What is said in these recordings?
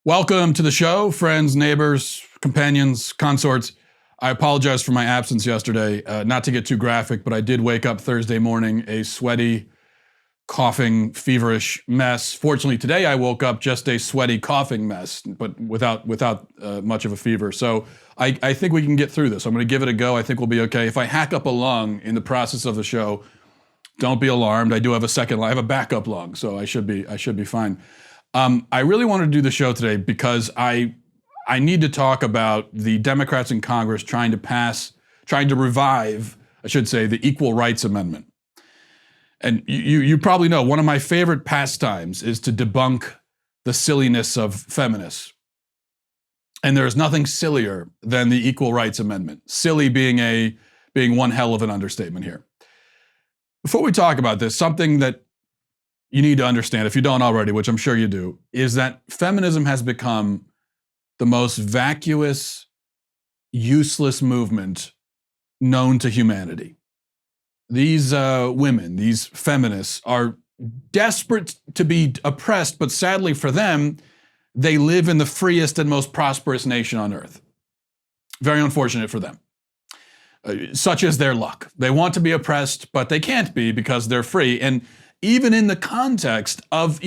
Welcome to the show, friends, neighbors, companions, consorts. I apologize for my absence yesterday. Not to get too graphic, but I did wake up Thursday morning a sweaty, coughing, feverish mess. Fortunately, today I woke up just a sweaty, coughing mess, but without much of a fever. So I think we can get through this. I'm going to give it a go. I think we'll be okay. If I hack up a lung in the process of the show, don't be alarmed. I do have a second lung. I have a backup lung, so I should be fine. I really wanted to do the show today because I need to talk about the Democrats in Congress trying to revive, I should say, the Equal Rights Amendment. And you probably know one of my favorite pastimes is to debunk the silliness of feminists. And there's nothing sillier than the Equal Rights Amendment. Silly being one hell of an understatement here. Before we talk about this, something that you need to understand, if you don't already, which I'm sure you do, is that feminism has become the most vacuous, useless movement known to humanity. These women, these feminists, are desperate to be oppressed, but sadly for them, they live in the freest and most prosperous nation on earth. Very unfortunate for them. Such is their luck. They want to be oppressed, but they can't be because they're free. And even within the context of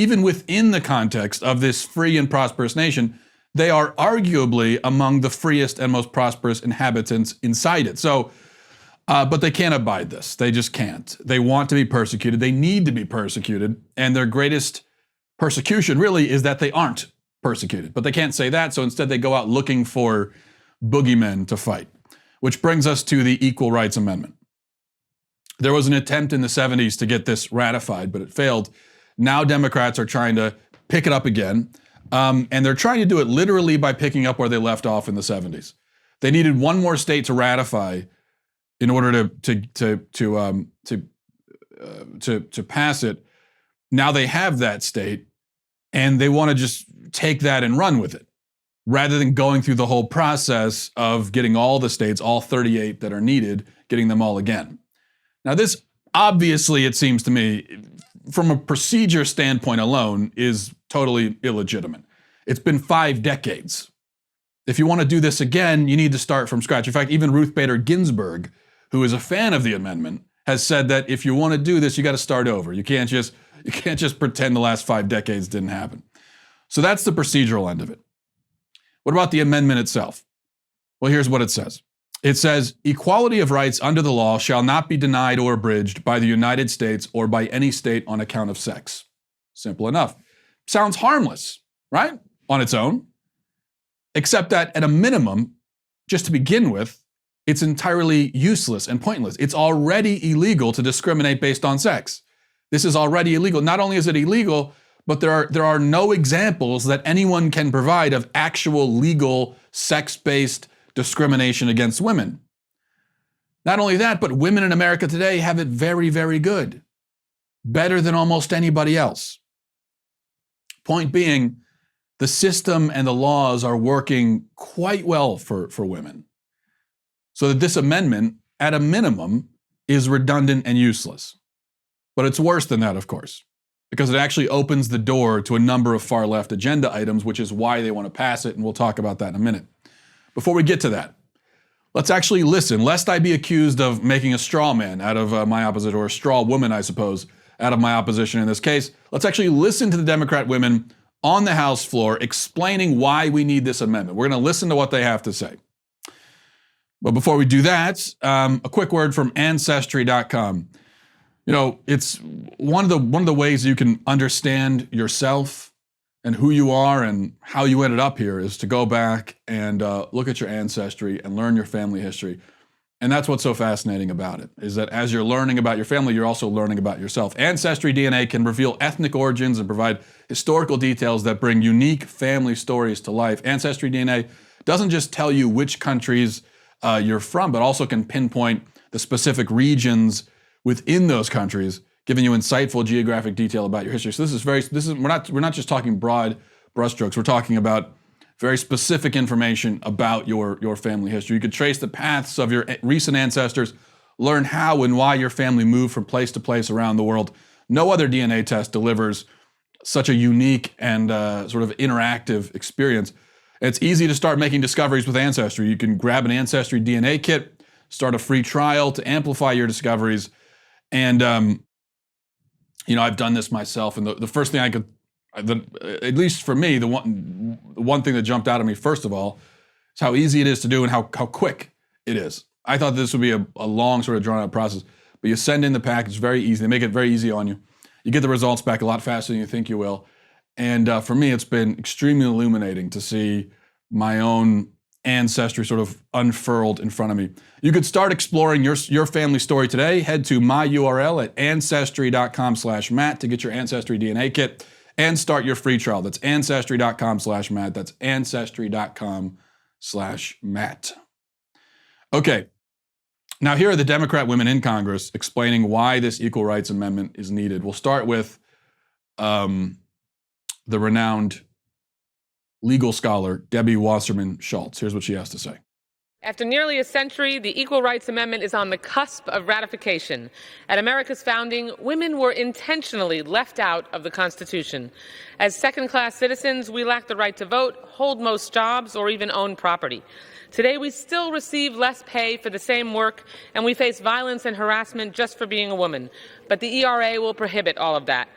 this free and prosperous nation, they are arguably among the freest and most prosperous inhabitants inside it. So, but they can't abide this. They just can't. They want to be persecuted. They need to be persecuted. And their greatest persecution really is that they aren't persecuted. But they can't say that, so instead they go out looking for boogeymen to fight. Which brings us to the Equal Rights Amendment. There was an attempt in the 70s to get this ratified, but it failed. Now Democrats are trying to pick it up again, and they're trying to do it literally by picking up where they left off in the 70s. They needed one more state to ratify in order to pass it. Now they have that state, and they want to just take that and run with it, rather than going through the whole process of getting all the states, all 38 that are needed, getting them all again. Now this, obviously, it seems to me, from a procedure standpoint alone, is totally illegitimate. It's been 5 decades. If you want to do this again, you need to start from scratch. In fact, even Ruth Bader Ginsburg, who is a fan of the amendment, has said that if you want to do this, you got to start over. You can't just pretend the last 5 decades didn't happen. So that's the procedural end of it. What about the amendment itself? Well, here's what it says. It says, equality of rights under the law shall not be denied or abridged by the United States or by any state on account of sex. Simple enough. Sounds harmless, right? On its own. Except that at a minimum, just to begin with, it's entirely useless and pointless. It's already illegal to discriminate based on sex. This is already illegal. Not only is it illegal, but there are no examples that anyone can provide of actual legal sex-based discrimination against women. Not only that, but women in America today have it very, very good. Better than almost anybody else. Point being, the system and the laws are working quite well for women. So that this amendment, at a minimum, is redundant and useless. But it's worse than that, of course, because it actually opens the door to a number of far-left agenda items, which is why they want to pass it, and we'll talk about that in a minute. Before we get to that, let's actually listen, lest I be accused of making a straw man out of my opposition, or a straw woman, I suppose, out of my opposition in this case. Let's actually listen to the Democrat women on the House floor explaining why we need this amendment. We're going to listen to what they have to say. But before we do that, a quick word from Ancestry.com. You know, it's one of the ways you can understand yourself and who you are and how you ended up here is to go back and look at your ancestry and learn your family history. And that's what's so fascinating about it, is that as you're learning about your family, you're also learning about yourself. Ancestry DNA can reveal ethnic origins and provide historical details that bring unique family stories to life. Ancestry DNA doesn't just tell you which countries you're from, but also can pinpoint the specific regions within those countries, giving you insightful geographic detail about your history. So we're not just talking broad brushstrokes. We're talking about very specific information about your family history. You could trace the paths of your recent ancestors, learn how and why your family moved from place to place around the world. No other DNA test delivers such a unique and sort of interactive experience. It's easy to start making discoveries with Ancestry. You can grab an Ancestry DNA kit, start a free trial to amplify your discoveries. And, I've done this myself. And the first thing at least for me, the one thing that jumped out at me, first of all, is how easy it is to do and how quick it is. I thought this would be a long, sort of drawn out process, but you send in the package, very easy. They make it very easy on you. You get the results back a lot faster than you think you will. And for me, it's been extremely illuminating to see my own ancestry sort of unfurled in front of me. You could start exploring your family story today. Head to my URL at ancestry.com/Matt to get your Ancestry DNA kit and start your free trial. That's ancestry.com/Matt. That's ancestry.com/Matt. Okay. Now, here are the Democrat women in Congress explaining why this Equal Rights Amendment is needed. We'll start with the renowned legal scholar, Debbie Wasserman Schultz. Here's what she has to say. After nearly a century, the Equal Rights Amendment is on the cusp of ratification. At America's founding, women were intentionally left out of the Constitution. As second-class citizens, we lack the right to vote, hold most jobs, or even own property. Today, we still receive less pay for the same work, and we face violence and harassment just for being a woman. But the ERA will prohibit all of that.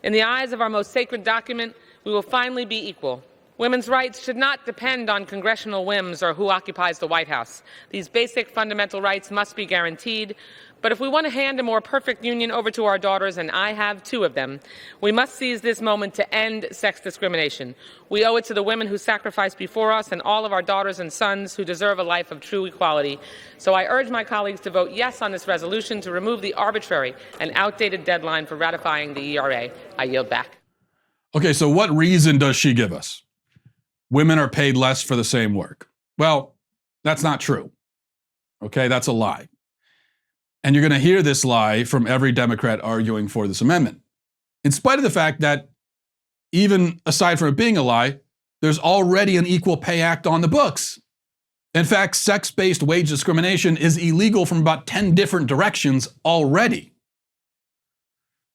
In the eyes of our most sacred document, we will finally be equal. Women's rights should not depend on congressional whims or who occupies the White House. These basic fundamental rights must be guaranteed. But if we want to hand a more perfect union over to our daughters, and I have 2 of them, we must seize this moment to end sex discrimination. We owe it to the women who sacrificed before us and all of our daughters and sons who deserve a life of true equality. So I urge my colleagues to vote yes on this resolution to remove the arbitrary and outdated deadline for ratifying the ERA. I yield back. Okay, so what reason does she give us? Women are paid less for the same work. Well, that's not true. Okay, that's a lie. And you're going to hear this lie from every Democrat arguing for this amendment. In spite of the fact that, even aside from it being a lie, there's already an Equal Pay Act on the books. In fact, sex-based wage discrimination is illegal from about 10 different directions already.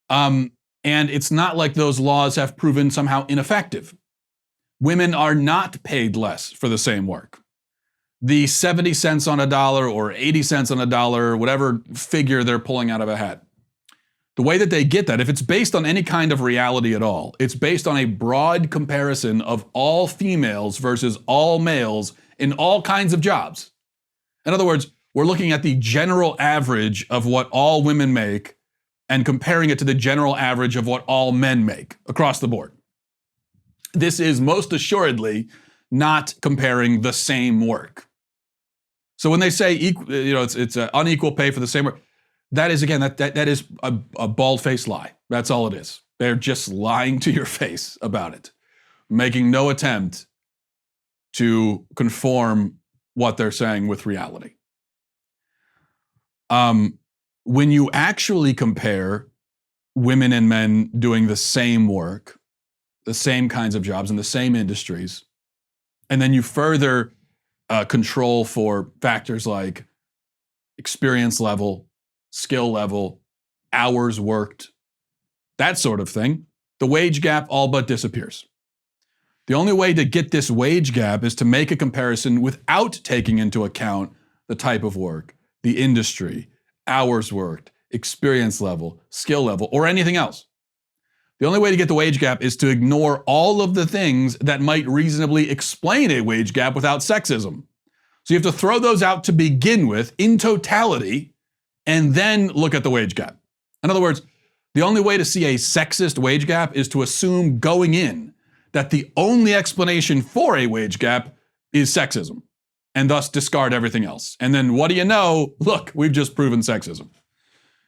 And it's not like those laws have proven somehow ineffective. Women are not paid less for the same work. The 70 cents on a dollar or 80 cents on a dollar, whatever figure they're pulling out of a hat. The way that they get that, if it's based on any kind of reality at all, it's based on a broad comparison of all females versus all males in all kinds of jobs. In other words, we're looking at the general average of what all women make and comparing it to the general average of what all men make across the board. This is most assuredly not comparing the same work. So when they say it's unequal pay for the same work, that is, again, that is a bald-faced lie. That's all it is. They're just lying to your face about it, making no attempt to conform what they're saying with reality. When you actually compare women and men doing the same work, the same kinds of jobs in the same industries, and then you further control for factors like experience level, skill level, hours worked, that sort of thing, the wage gap all but disappears. The only way to get this wage gap is to make a comparison without taking into account the type of work, the industry, hours worked, experience level, skill level, or anything else. The only way to get the wage gap is to ignore all of the things that might reasonably explain a wage gap without sexism. So you have to throw those out to begin with in totality and then look at the wage gap. In other words, the only way to see a sexist wage gap is to assume going in that the only explanation for a wage gap is sexism and thus discard everything else. And then what do you know? Look, we've just proven sexism.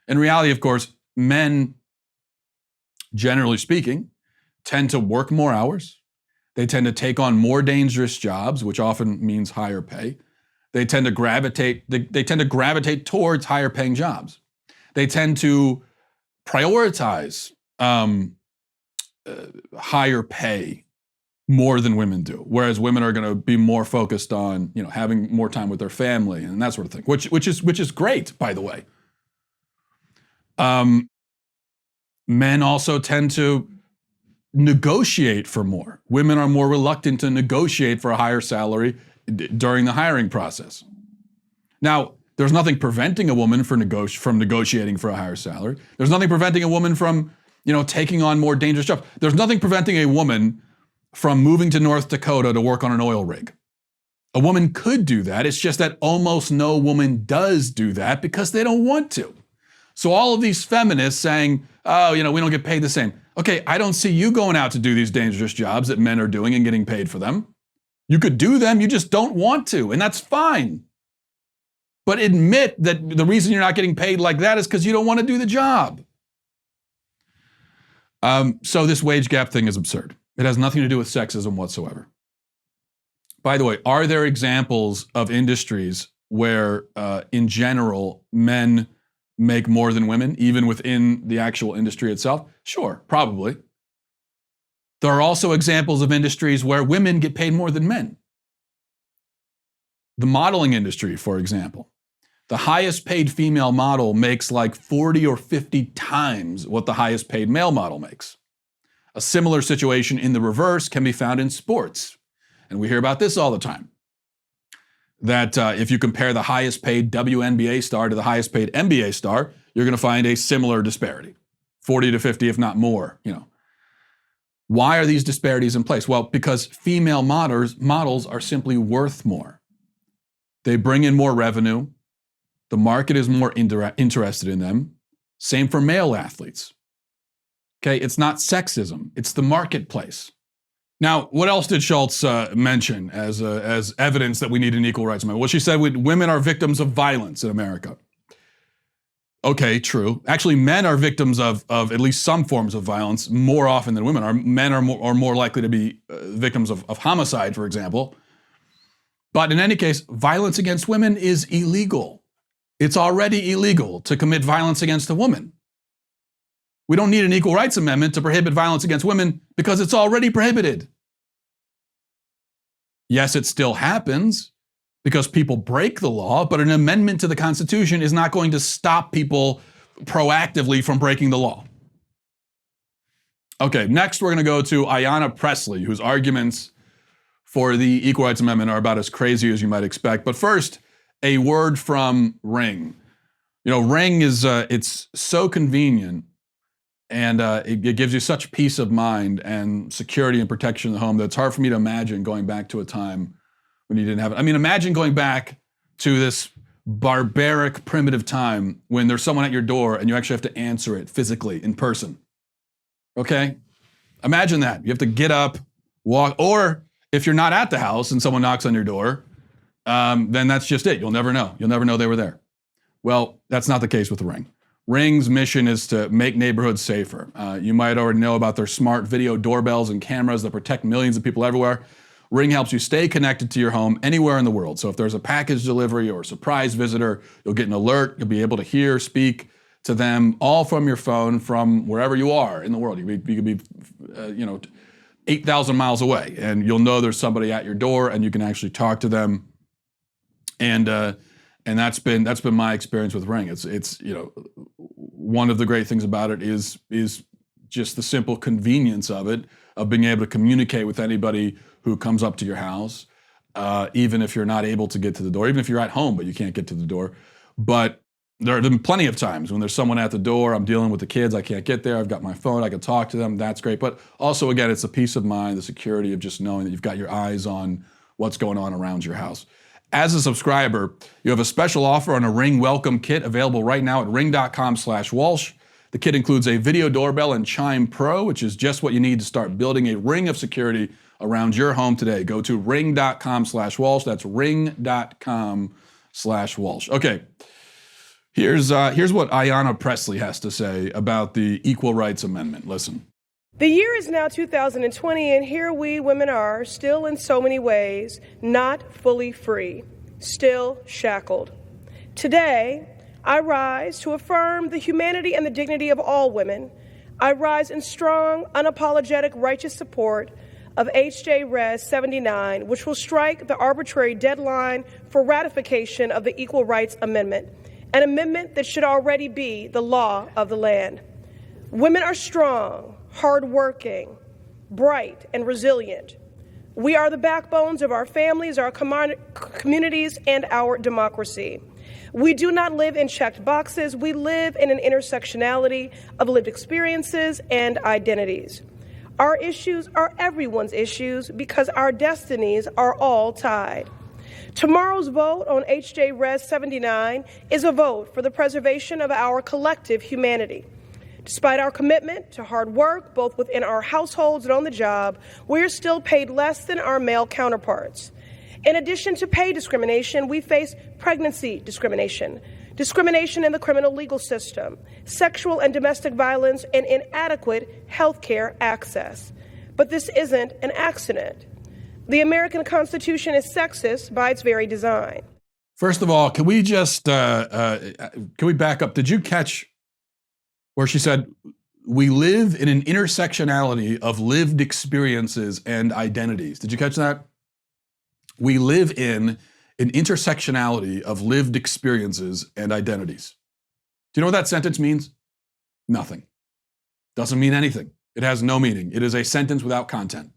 In reality, of course, men, generally speaking, tend to work more hours. They tend to take on more dangerous jobs, which often means higher pay. They tend to gravitate towards higher paying jobs. They tend to prioritize higher pay more than women do, whereas women are going to be more focused on, having more time with their family and that sort of thing, which is great, by the way. Men also tend to negotiate for more. Women are more reluctant to negotiate for a higher salary during the hiring process. Now, there's nothing preventing a woman from negotiating for a higher salary. There's nothing preventing a woman from, taking on more dangerous jobs. There's nothing preventing a woman from moving to North Dakota to work on an oil rig. A woman could do that. It's just that almost no woman does do that because they don't want to. So all of these feminists saying, oh, we don't get paid the same. Okay, I don't see you going out to do these dangerous jobs that men are doing and getting paid for them. You could do them, you just don't want to, and that's fine. But admit that the reason you're not getting paid like that is because you don't want to do the job. So this wage gap thing is absurd. It has nothing to do with sexism whatsoever. By the way, are there examples of industries where, in general, men make more than women, even within the actual industry itself? Sure, probably. There are also examples of industries where women get paid more than men. The modeling industry, for example. The highest paid female model makes like 40 or 50 times what the highest paid male model makes. A similar situation in the reverse can be found in sports. And we hear about this all the time. That if you compare the highest paid WNBA star to the highest paid NBA star, you're going to find a similar disparity. 40 to 50, if not more, Why are these disparities in place? Well, because female models are simply worth more. They bring in more revenue. The market is more interested in them. Same for male athletes. Okay, it's not sexism, it's the marketplace. Now, what else did Schultz mention as evidence that we need an equal rights amendment? Well, she said women are victims of violence in America. Okay, true. Actually, men are victims of at least some forms of violence more often than women are. Men are more likely to be victims of homicide, for example. But in any case, violence against women is illegal. It's already illegal to commit violence against a woman. We don't need an equal rights amendment to prohibit violence against women because it's already prohibited. Yes, it still happens because people break the law, but an amendment to the Constitution is not going to stop people proactively from breaking the law. Okay, next we're going to go to Ayanna Pressley, whose arguments for the Equal Rights Amendment are about as crazy as you might expect. But first, a word from Ring. Ring is, it's so convenient. And it gives you such peace of mind and security and protection in the home that it's hard for me to imagine going back to a time when you didn't have it. I mean, imagine going back to this barbaric, primitive time when there's someone at your door and you actually have to answer it physically, in person. Okay? Imagine that. You have to get up, walk, or if you're not at the house and someone knocks on your door, then that's just it. You'll never know. You'll never know they were there. Well, that's not the case with the Ring. Ring's mission is to make neighborhoods safer. You might already know about their smart video doorbells and cameras that protect millions of people everywhere. Ring helps you stay connected to your home anywhere in the world. So if there's a package delivery or a surprise visitor, you'll get an alert. You'll be able to hear, speak to them all from your phone from wherever you are in the world. You could be 8,000 miles away, and you'll know there's somebody at your door, and you can actually talk to them. And that's been my experience with Ring. It's one of the great things about it is just the simple convenience of it, of being able to communicate with anybody who comes up to your house, even if you're not able to get to the door, even if you're at home but you can't get to the door. But there have been plenty of times when there's someone at the door, I'm dealing with the kids, I can't get there, I've got my phone, I can talk to them, that's great. But also, again, it's the peace of mind, the security of just knowing that you've got your eyes on what's going on around your house. As a subscriber, you have a special offer on a Ring Welcome Kit available right now at ring.com/Walsh. The kit includes a video doorbell and Chime Pro, which is just what you need to start building a ring of security around your home today. Go to ring.com/Walsh. That's ring.com/Walsh. Okay, here's what Ayanna Pressley has to say about the Equal Rights Amendment. Listen. The year is now 2020, and here we women are, still in so many ways, not fully free, still shackled. Today, I rise to affirm the humanity and the dignity of all women. I rise in strong, unapologetic, righteous support of H.J. Res. 79, which will strike the arbitrary deadline for ratification of the Equal Rights Amendment, an amendment that should already be the law of the land. Women are strong, hardworking, bright, and resilient. We are the backbones of our families, our communities, and our democracy. We do not live in checked boxes. We live in an intersectionality of lived experiences and identities. Our issues are everyone's issues because our destinies are all tied. Tomorrow's vote on H.J. Res. 79 is a vote for the preservation of our collective humanity. Despite our commitment to hard work, both within our households and on the job, we're still paid less than our male counterparts. In addition to pay discrimination, we face pregnancy discrimination, discrimination in the criminal legal system, sexual and domestic violence, and inadequate health care access. But this isn't an accident. The American Constitution is sexist by its very design. First of all, can we just, can we back up? Did you catch where she said, we live in an intersectionality of lived experiences and identities? Did you catch that? We live in an intersectionality of lived experiences and identities. Do you know what that sentence means? Nothing. Doesn't mean anything. It has no meaning. It is a sentence without content.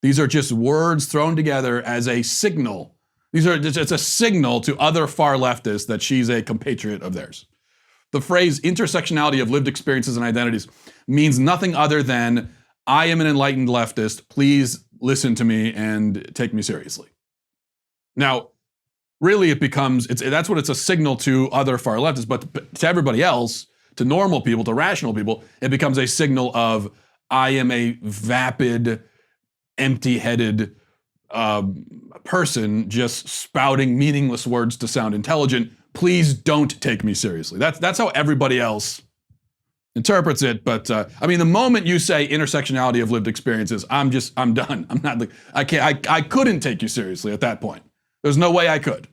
These are just words thrown together as a signal. It's a signal to other far leftists that she's a compatriot of theirs. The phrase intersectionality of lived experiences and identities means nothing other than, I am an enlightened leftist, please listen to me and take me seriously. Now, really that's what it's a signal to other far leftists, but to everybody else, to normal people, to rational people, it becomes a signal of, I am a vapid, empty-headed person just spouting meaningless words to sound intelligent. Please don't take me seriously. That's how everybody else interprets it. But I mean, the moment you say intersectionality of lived experiences, I'm done. I'm not like, I couldn't take you seriously at that point. There's no way I could.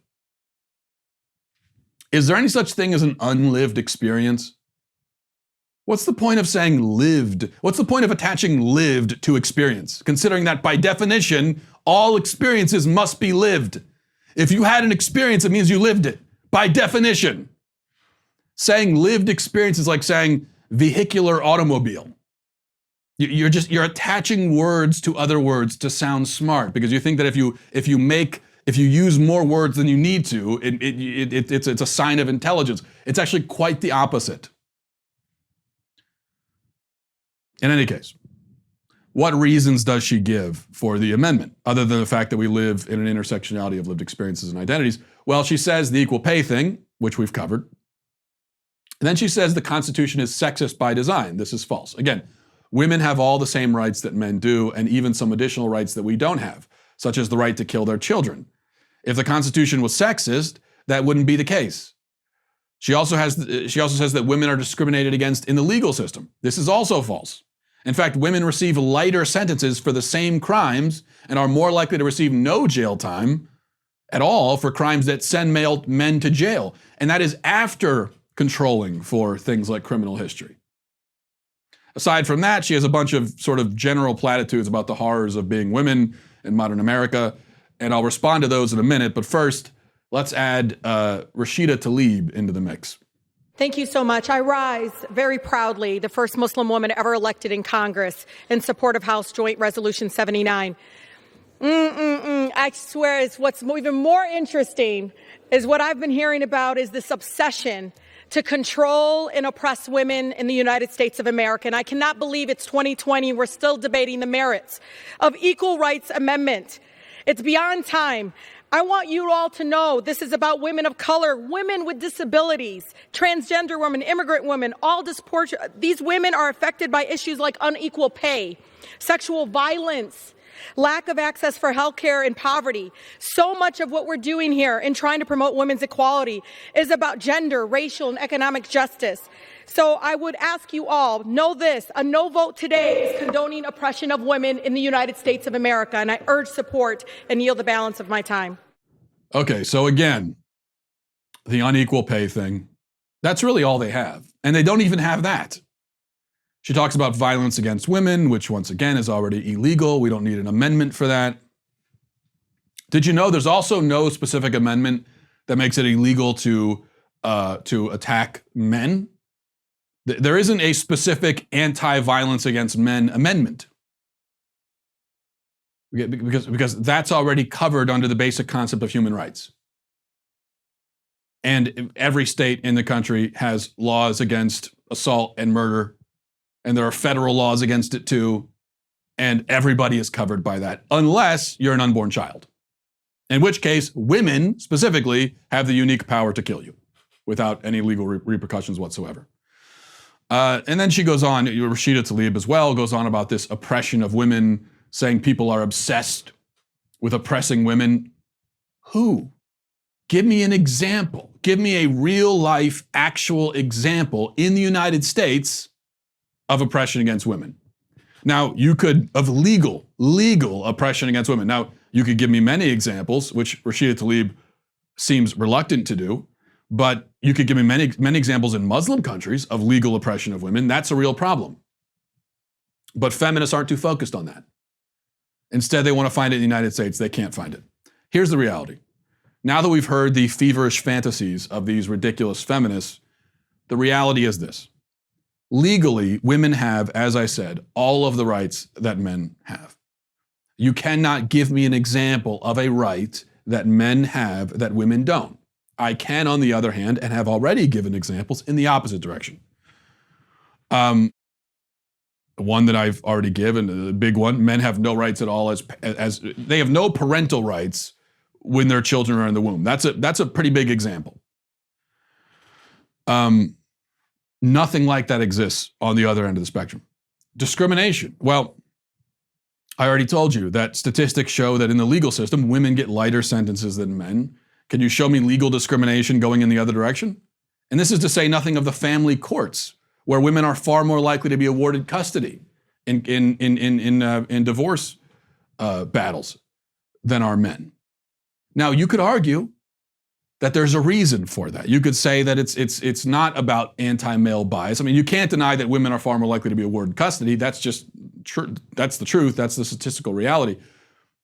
Is there any such thing as an unlived experience? What's the point of saying lived? What's the point of attaching lived to experience? Considering that by definition, all experiences must be lived. If you had an experience, it means you lived it. By definition. Saying lived experience is like saying vehicular automobile. You're attaching words to other words to sound smart because you think that if you use more words than you need to, it's a sign of intelligence. It's actually quite the opposite. In any case, what reasons does she give for the amendment, other than the fact that we live in an intersectionality of lived experiences and identities? Well, she says the equal pay thing, which we've covered. And then she says the Constitution is sexist by design. This is false. Again, women have all the same rights that men do, and even some additional rights that we don't have, such as the right to kill their children. If the Constitution was sexist, that wouldn't be the case. She also says that women are discriminated against in the legal system. This is also false. In fact, women receive lighter sentences for the same crimes and are more likely to receive no jail time at all for crimes that send men to jail. And that is after controlling for things like criminal history. Aside from that, she has a bunch of sort of general platitudes about the horrors of being women in modern America, and I'll respond to those in a minute. But first, let's add Rashida Tlaib into the mix. Thank you so much. I rise very proudly, the first Muslim woman ever elected in Congress, in support of House Joint Resolution 79. I swear, what's even more interesting is what I've been hearing about is this obsession to control and oppress women in the United States of America. And I cannot believe it's 2020 and we're still debating the merits of Equal Rights Amendment. It's beyond time. I want you all to know this is about women of color, women with disabilities, transgender women, immigrant women, these women are affected by issues like unequal pay, sexual violence, lack of access for health care, and poverty. So much of what we're doing here in trying to promote women's equality is about gender, racial, and economic justice. So I would ask you all, know this, a no vote today is condoning oppression of women in the United States of America, and I urge support and yield the balance of my time. Okay, so again, the unequal pay thing, that's really all they have. And they don't even have that. She talks about violence against women, which once again is already illegal. We don't need an amendment for that. Did you know there's also no specific amendment that makes it illegal to attack men? There isn't a specific anti-violence against men amendment. Because that's already covered under the basic concept of human rights. And every state in the country has laws against assault and murder, and there are federal laws against it too, and everybody is covered by that, unless you're an unborn child. In which case, women specifically have the unique power to kill you without any legal repercussions whatsoever. And then she goes on, Rashida Tlaib as well, goes on about this oppression of women, saying people are obsessed with oppressing women. Who? Give me an example. Give me a real life, actual example in the United States of oppression against women. Now, you could, of legal oppression against women. Now, you could give me many examples, which Rashida Tlaib seems reluctant to do, but you could give me many examples in Muslim countries of legal oppression of women. That's a real problem. But feminists aren't too focused on that. Instead, they want to find it in the United States. They can't find it. Here's the reality. Now that we've heard the feverish fantasies of these ridiculous feminists, the reality is this. Legally, women have, as I said, all of the rights that men have. You cannot give me an example of a right that men have that women don't. I can, on the other hand, and have already given examples in the opposite direction. One that I've already given, the big one, men have no rights at all as they have no parental rights when their children are in the womb. That's a pretty big example. Nothing like that exists on the other end of the spectrum. Discrimination. Well, I already told you that statistics show that in the legal system, women get lighter sentences than men. Can you show me legal discrimination going in the other direction? And this is to say nothing of the family courts, where women are far more likely to be awarded custody in divorce battles than are men. Now, you could argue that there's a reason for that. You could say that it's not about anti-male bias. I mean, you can't deny that women are far more likely to be awarded custody. That's just true. That's the truth. That's the statistical reality.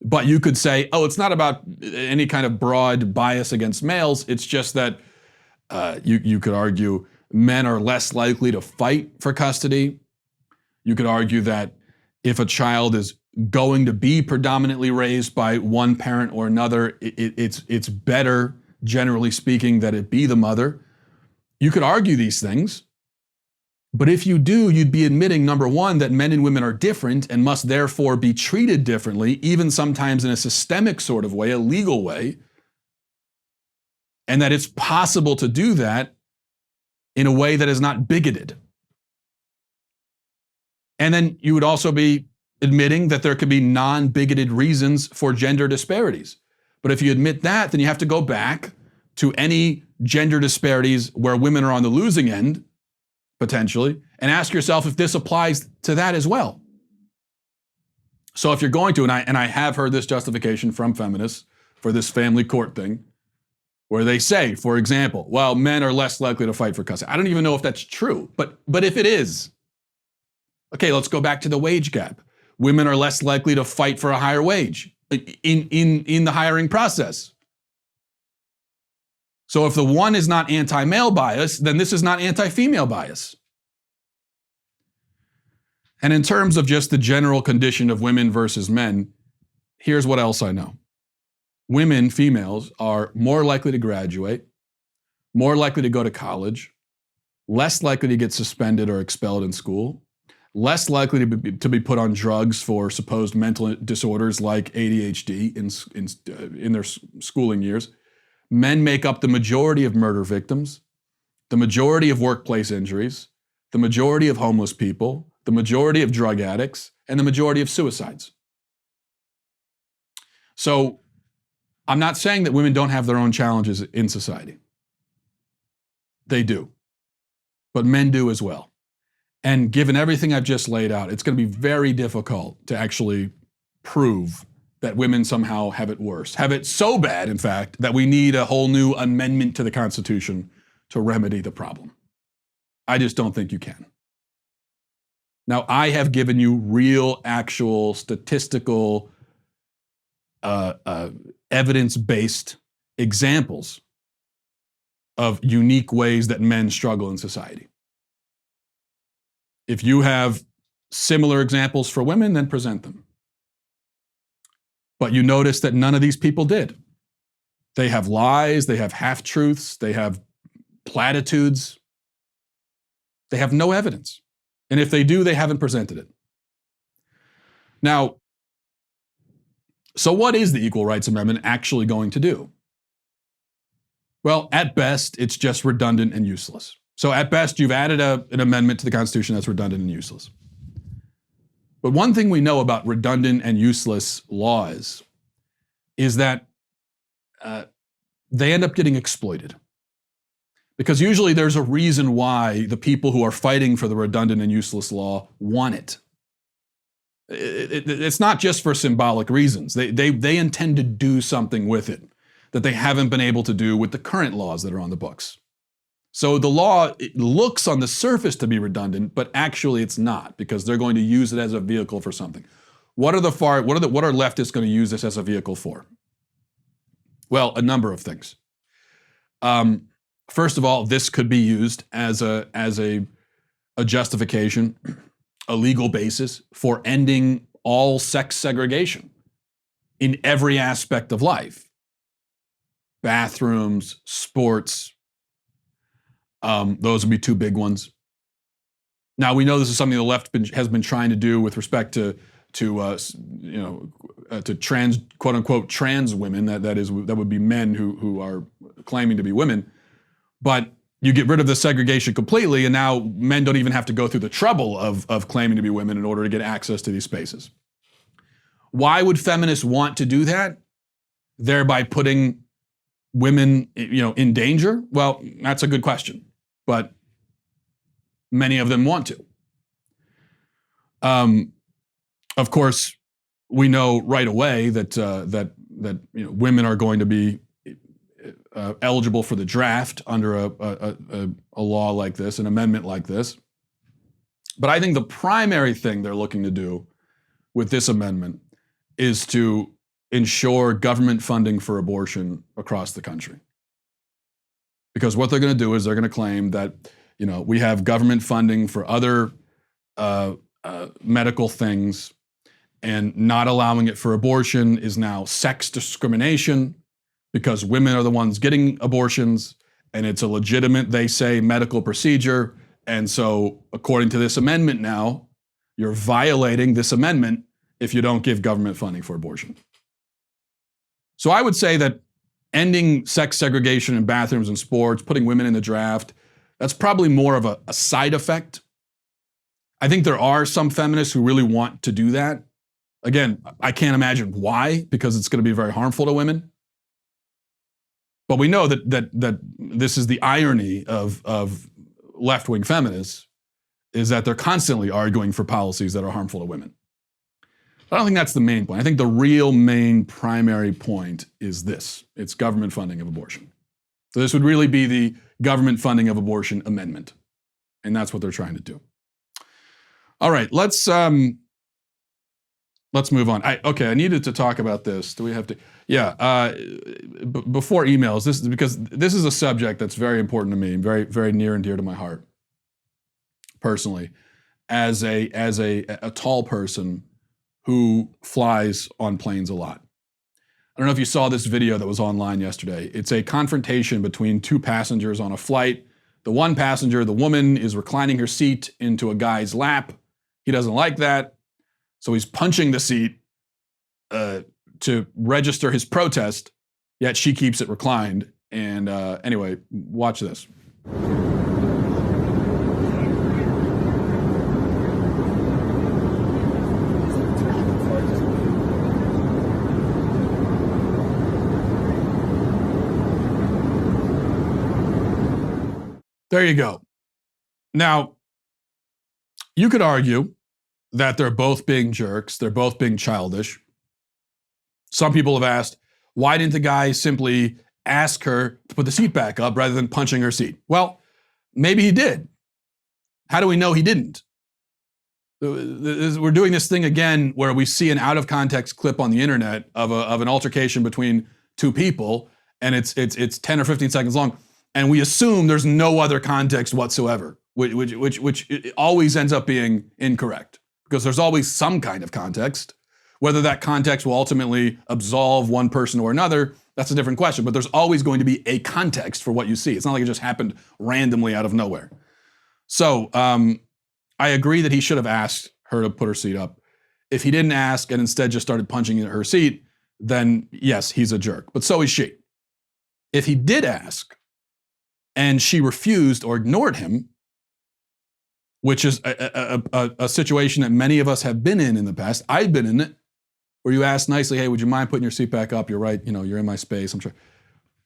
But you could say, oh, it's not about any kind of broad bias against males. It's just that you could argue men are less likely to fight for custody. You could argue that if a child is going to be predominantly raised by one parent or another, it's better, generally speaking, that it be the mother. You could argue these things. But if you do, you'd be admitting, number one, that men and women are different and must therefore be treated differently, even sometimes in a systemic sort of way, a legal way, and that it's possible to do that in a way that is not bigoted. And then you would also be admitting that there could be non-bigoted reasons for gender disparities. But if you admit that, then you have to go back to any gender disparities where women are on the losing end, potentially, and ask yourself if this applies to that as well. So if you're going to, and I have heard this justification from feminists for this family court thing, where they say, for example, well, men are less likely to fight for custody. I don't even know if that's true, but if it is, okay, let's go back to the wage gap. Women are less likely to fight for a higher wage in the hiring process. So if the one is not anti-male bias, then this is not anti-female bias. And in terms of just the general condition of women versus men, here's what else I know. Women, females, are more likely to graduate, more likely to go to college, less likely to get suspended or expelled in school, less likely to be put on drugs for supposed mental disorders like ADHD in their schooling years. Men make up the majority of murder victims, the majority of workplace injuries, the majority of homeless people, the majority of drug addicts, and the majority of suicides. So I'm not saying that women don't have their own challenges in society. They do. But men do as well. And given everything I've just laid out, it's going to be very difficult to actually prove that women somehow have it worse. Have it so bad, in fact, that we need a whole new amendment to the Constitution to remedy the problem. I just don't think you can. Now, I have given you real, actual, statistical, evidence-based examples of unique ways that men struggle in society. If you have similar examples for women, then present them. But you notice that none of these people did. They have lies, they have half-truths, they have platitudes. They have no evidence. And if they do, they haven't presented it. Now, so what is the Equal Rights Amendment actually going to do? Well, at best, it's just redundant and useless. So at best, you've added an amendment to the Constitution that's redundant and useless. But one thing we know about redundant and useless laws is that they end up getting exploited. Because usually there's a reason why the people who are fighting for the redundant and useless law want it. It's not just for symbolic reasons. They intend to do something with it that they haven't been able to do with the current laws that are on the books. So the law, it looks on the surface to be redundant, but actually it's not, because they're going to use it as a vehicle for something. What are leftists going to use this as a vehicle for? Well, a number of things. First of all, this could be used as a justification, a legal basis for ending all sex segregation in every aspect of life. Bathrooms, sports, those would be two big ones. Now, we know this is something the left has been trying to do with respect to trans, quote unquote, trans women. That would be men who are claiming to be women. But you get rid of the segregation completely, and now men don't even have to go through the trouble of claiming to be women in order to get access to these spaces. Why would feminists want to do that? Thereby putting women, in danger? Well, that's a good question, but many of them want to. Of course, we know right away that women are going to be eligible for the draft under a law like this, an amendment like this. But I think the primary thing they're looking to do with this amendment is to ensure government funding for abortion across the country. Because what they're going to do is they're going to claim that, we have government funding for other medical things, and not allowing it for abortion is now sex discrimination, because women are the ones getting abortions, and it's a legitimate, they say, medical procedure. And so, according to this amendment now, you're violating this amendment if you don't give government funding for abortion. So I would say that ending sex segregation in bathrooms and sports, putting women in the draft, that's probably more of a side effect. I think there are some feminists who really want to do that. Again, I can't imagine why, because it's going to be very harmful to women. But we know that this is the irony of left-wing feminists, is that they're constantly arguing for policies that are harmful to women. I don't think that's the main point. I think the real main primary point is this. It's government funding of abortion. So this would really be the government funding of abortion amendment. And that's what they're trying to do. All right, let's move on. I needed to talk about this. Do we have to? Yeah, before emails, because this is a subject that's very important to me, very, very near and dear to my heart, personally, as a tall person who flies on planes a lot. I don't know if you saw this video that was online yesterday. It's a confrontation between two passengers on a flight. The one passenger, the woman, is reclining her seat into a guy's lap. He doesn't like that, so he's punching the seat to register his protest, yet she keeps it reclined. And anyway, watch this. There you go. Now, you could argue that they're both being jerks, they're both being childish. Some people have asked, why didn't the guy simply ask her to put the seat back up rather than punching her seat? Well, maybe he did. How do we know he didn't? We're doing this thing again where we see an out-of-context clip on the internet of an altercation between two people, and it's 10 or 15 seconds long, and we assume there's no other context whatsoever, which always ends up being incorrect, because there's always some kind of context, Whether that context will ultimately absolve one person or another, that's a different question. But there's always going to be a context for what you see. It's not like it just happened randomly out of nowhere. So I agree that he should have asked her to put her seat up. If he didn't ask and instead just started punching at her seat, then yes, he's a jerk. But so is she. If he did ask and she refused or ignored him, which is a situation that many of us have been in the past. I've been in it, where you ask nicely, hey, would you mind putting your seat back up? You're right, you're in my space, I'm sure.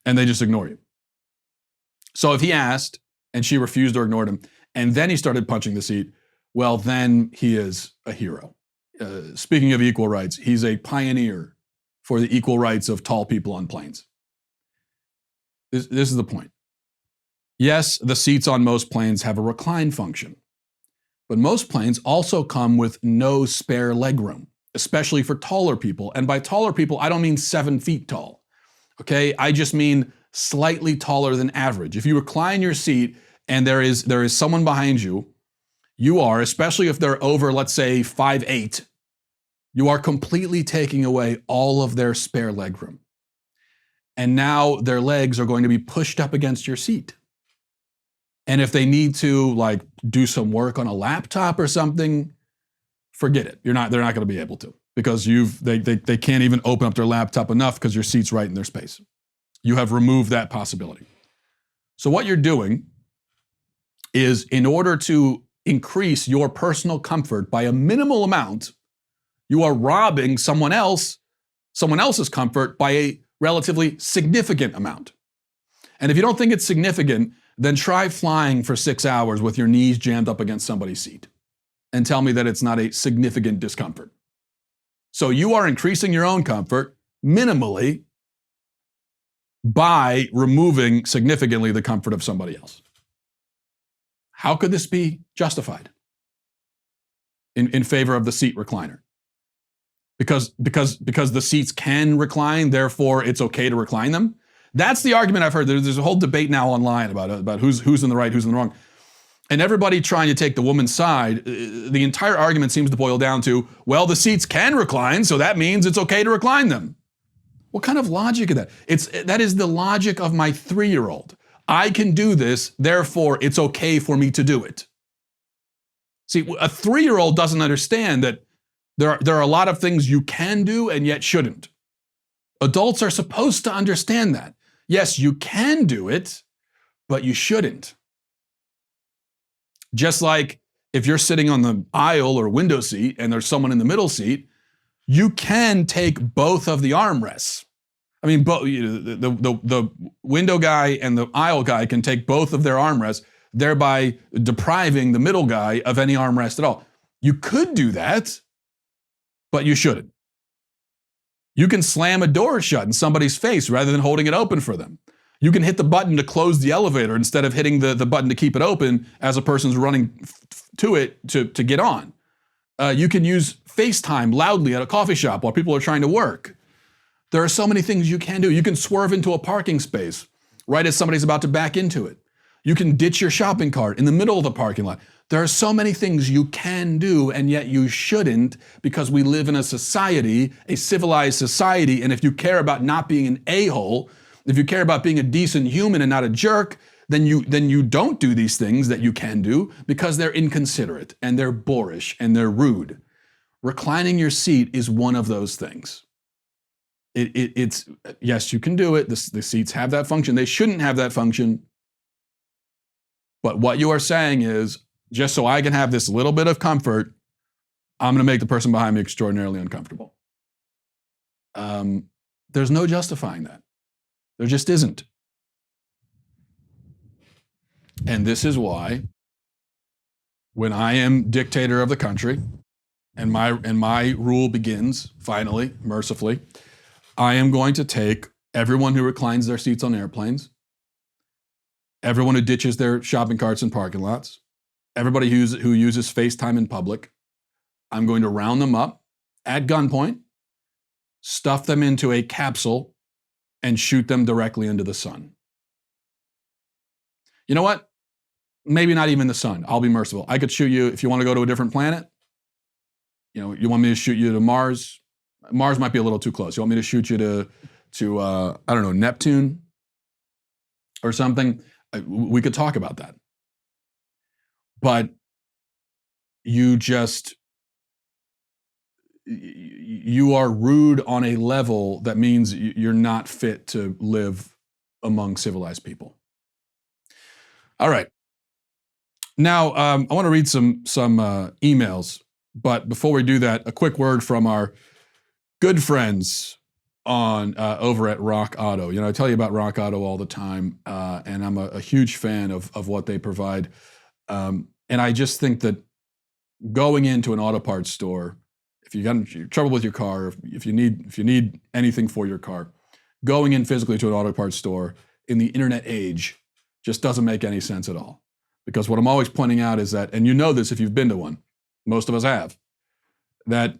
And they just ignore you. So if he asked and she refused or ignored him, and then he started punching the seat, well, then he is a hero. Speaking of equal rights, he's a pioneer for the equal rights of tall people on planes. This is the point. Yes, the seats on most planes have a recline function. But most planes also come with no spare legroom, especially for taller people. And by taller people, I don't mean 7 feet tall, okay? I just mean slightly taller than average. If you recline your seat and there is someone behind you, you are, especially if they're over, let's say, 5'8", you are completely taking away all of their spare legroom. And now their legs are going to be pushed up against your seat. And if they need to do some work on a laptop or something, forget it. They're not going to be able to, because they can't even open up their laptop enough because your seat's right in their space. You have removed that possibility. So what you're doing is, in order to increase your personal comfort by a minimal amount, you are robbing someone else's comfort by a relatively significant amount. And if you don't think it's significant, then try flying for 6 hours with your knees jammed up against somebody's seat and tell me that it's not a significant discomfort. So you are increasing your own comfort minimally by removing significantly the comfort of somebody else. How could this be justified in favor of the seat recliner? Because the seats can recline, therefore it's okay to recline them? That's the argument I've heard. There's a whole debate now online about who's in the right, who's in the wrong. And everybody trying to take the woman's side, the entire argument seems to boil down to, well, the seats can recline, so that means it's okay to recline them. What kind of logic is that? That is the logic of my 3-year-old. I can do this, therefore it's okay for me to do it. See, a 3-year-old doesn't understand that there are a lot of things you can do and yet shouldn't. Adults are supposed to understand that. Yes, you can do it, but you shouldn't. Just like if you're sitting on the aisle or window seat and there's someone in the middle seat, you can take both of the armrests. I mean, the window guy and the aisle guy can take both of their armrests, thereby depriving the middle guy of any armrest at all. You could do that, but you shouldn't. You can slam a door shut in somebody's face rather than holding it open for them. You can hit the button to close the elevator instead of hitting the button to keep it open as a person's running to it to get on. You can use FaceTime loudly at a coffee shop while people are trying to work. There are so many things you can do. You can swerve into a parking space right as somebody's about to back into it. You can ditch your shopping cart in the middle of the parking lot. There are so many things you can do, and yet you shouldn't, because we live in a society, a civilized society, and if you care about not being an a-hole, if you care about being a decent human and not a jerk, then you don't do these things that you can do because they're inconsiderate and they're boorish and they're rude. Reclining your seat is one of those things. It's yes, you can do it. The seats have that function. They shouldn't have that function. But what you are saying is, just so I can have this little bit of comfort, I'm going to make the person behind me extraordinarily uncomfortable. There's no justifying that. There just isn't. And this is why, when I am dictator of the country, and my rule begins, finally, mercifully, I am going to take everyone who reclines their seats on airplanes, everyone who ditches their shopping carts in parking lots, everybody who uses FaceTime in public, I'm going to round them up at gunpoint, stuff them into a capsule, and shoot them directly into the sun. You know what? Maybe not even the sun. I'll be merciful. I could shoot you, if you want to go to a different planet, you want me to shoot you to Mars, Mars might be a little too close. You want me to shoot you to I don't know, Neptune or something? We could talk about that. But you are rude on a level that means you're not fit to live among civilized people. All right. Now, I want to read some emails, but before we do that, a quick word from our good friends on over at Rock Auto. You know, I tell you about Rock Auto all the time, and I'm a huge fan of what they provide. And I just think that going into an auto parts store, if you got trouble with your car, if you need anything for your car, going in physically to an auto parts store in the internet age just doesn't make any sense at all. Because what I'm always pointing out is that, and you know this if you've been to one, most of us have, that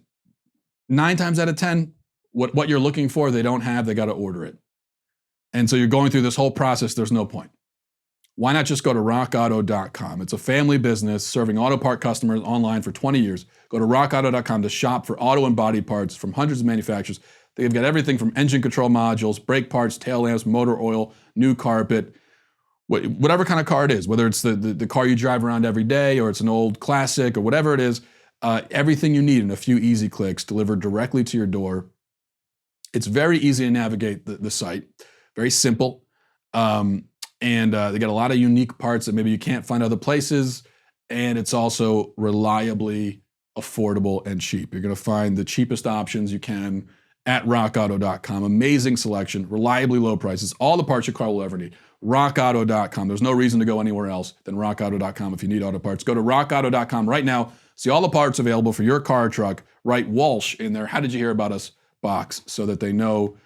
9 times out of 10, what you're looking for, they don't have, they got to order it. And so you're going through this whole process, there's no point. Why not just go to rockauto.com? It's a family business serving auto part customers online for 20 years. Go to rockauto.com to shop for auto and body parts from hundreds of manufacturers. They've got everything from engine control modules, brake parts, tail lamps, motor oil, new carpet, whatever kind of car it is, whether it's the car you drive around every day or it's an old classic or whatever it is, everything you need in a few easy clicks delivered directly to your door. It's very easy to navigate the site, very simple. And they got a lot of unique parts that maybe you can't find other places. And it's also reliably affordable and cheap. You're going to find the cheapest options you can at rockauto.com. Amazing selection, reliably low prices, all the parts your car will ever need. rockauto.com. There's no reason to go anywhere else than rockauto.com if you need auto parts. Go to rockauto.com right now. See all the parts available for your car or truck. Write Walsh in there. How did you hear about us box so that they know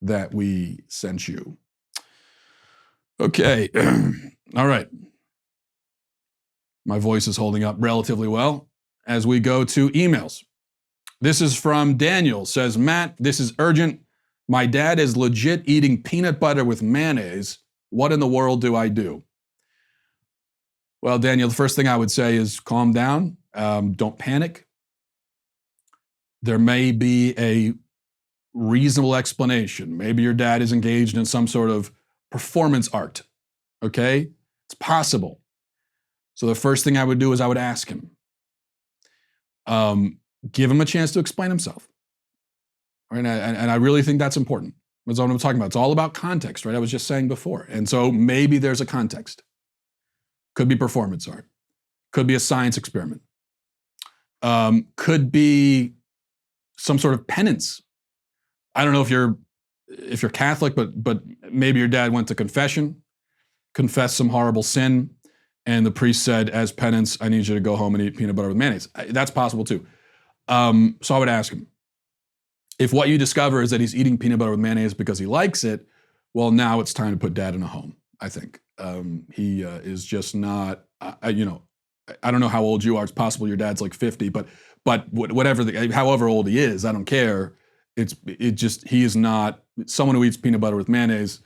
that we sent you. Okay. All right. My voice is holding up relatively well as we go to emails. This is from Daniel. Says, Matt, this is urgent. My dad is legit eating peanut butter with mayonnaise. What in the world do I do? Well, Daniel, the first thing I would say is calm down. Don't panic. There may be a reasonable explanation. Maybe your dad is engaged in some sort of performance art. Okay? It's possible. So the first thing I would do is I would ask him. Give him a chance to explain himself. Right? And I really think that's important. That's what I'm talking about. It's all about context, right? I was just saying before. And so maybe there's a context. Could be performance art. Could be a science experiment. Could be some sort of penance. I don't know if you're Catholic, but maybe your dad went to confession, confessed some horrible sin, and the priest said, as penance, I need you to go home and eat peanut butter with mayonnaise. That's possible too. So I would ask him. If what you discover is that he's eating peanut butter with mayonnaise because he likes it, well, now it's time to put dad in a home, I think. He is just not, I don't know how old you are. It's possible your dad's like 50, but however old he is, I don't care. He is not someone who eats peanut butter with mayonnaise,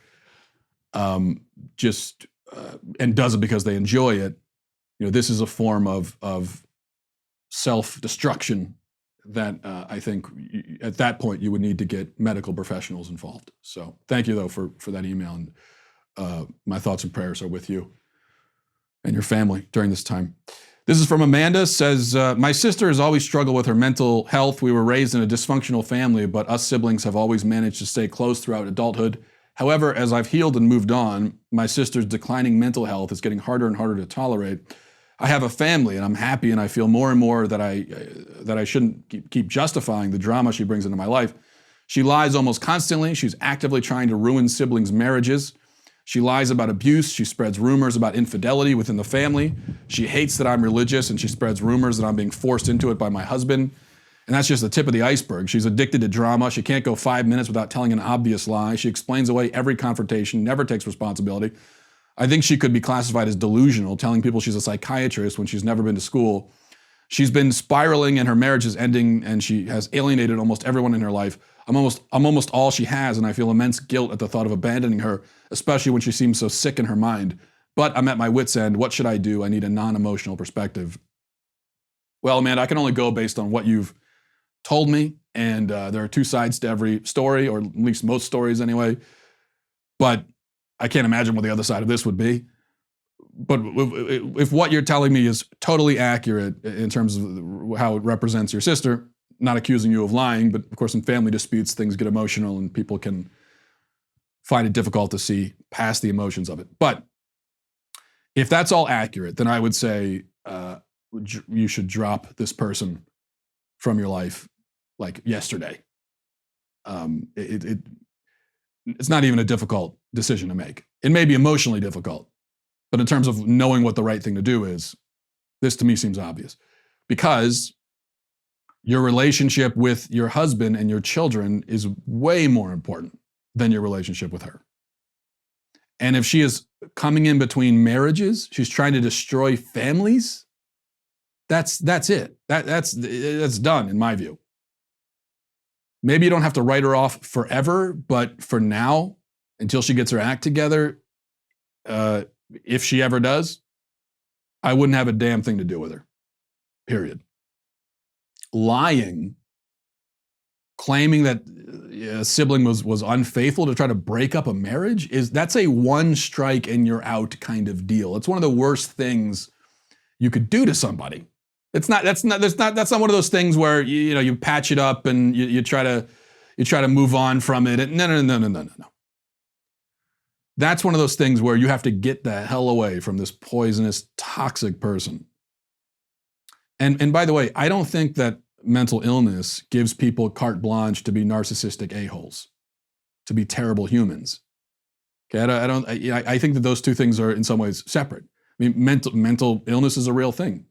and does it because they enjoy it. This is a form of self-destruction that I think at that point you would need to get medical professionals involved. So thank you though for that email, and my thoughts and prayers are with you and your family during this time. This is from Amanda. Says, my sister has always struggled with her mental health. We were raised in a dysfunctional family, but us siblings have always managed to stay close throughout adulthood. However, as I've healed and moved on, my sister's declining mental health is getting harder and harder to tolerate. I have a family and I'm happy, and I feel more and more that I shouldn't keep justifying the drama she brings into my life. She lies almost constantly. She's actively trying to ruin siblings' marriages. She lies about abuse. She spreads rumors about infidelity within the family. She hates that I'm religious, and she spreads rumors that I'm being forced into it by my husband. And that's just the tip of the iceberg. She's addicted to drama. She can't go 5 minutes without telling an obvious lie. She explains away every confrontation, never takes responsibility. I think she could be classified as delusional, telling people she's a psychiatrist when she's never been to school. She's been spiraling, and her marriage is ending, and she has alienated almost everyone in her life. I'm almost all she has, and I feel immense guilt at the thought of abandoning her, especially when she seems so sick in her mind. But I'm at my wit's end. What should I do? I need a non-emotional perspective. Well, man, I can only go based on what you've told me, and there are two sides to every story, or at least most stories anyway. But I can't imagine what the other side of this would be. But if what you're telling me is totally accurate in terms of how it represents your sister, not accusing you of lying, but of course in family disputes things get emotional and people can find it difficult to see past the emotions of it. But if that's all accurate, then I would say you should drop this person from your life like yesterday. It's not even a difficult decision to make. It may be emotionally difficult, but in terms of knowing what the right thing to do is, this to me seems obvious. Because your relationship with your husband and your children is way more important than your relationship with her. And if she is coming in between marriages, she's trying to destroy families, that's it. That's done in my view. Maybe you don't have to write her off forever, but for now, until she gets her act together, if she ever does, I wouldn't have a damn thing to do with her. Period. Lying, claiming that a sibling was unfaithful to try to break up a marriage, that's a one strike and you're out kind of deal. It's one of the worst things you could do to somebody. That's not one of those things where you patch it up and you try to move on from it. No. That's one of those things where you have to get the hell away from this poisonous, toxic person. And by the way, I don't think that mental illness gives people carte blanche to be narcissistic a-holes, to be terrible humans. Okay, I think that those two things are in some ways separate. I mean, mental illness is a real thing.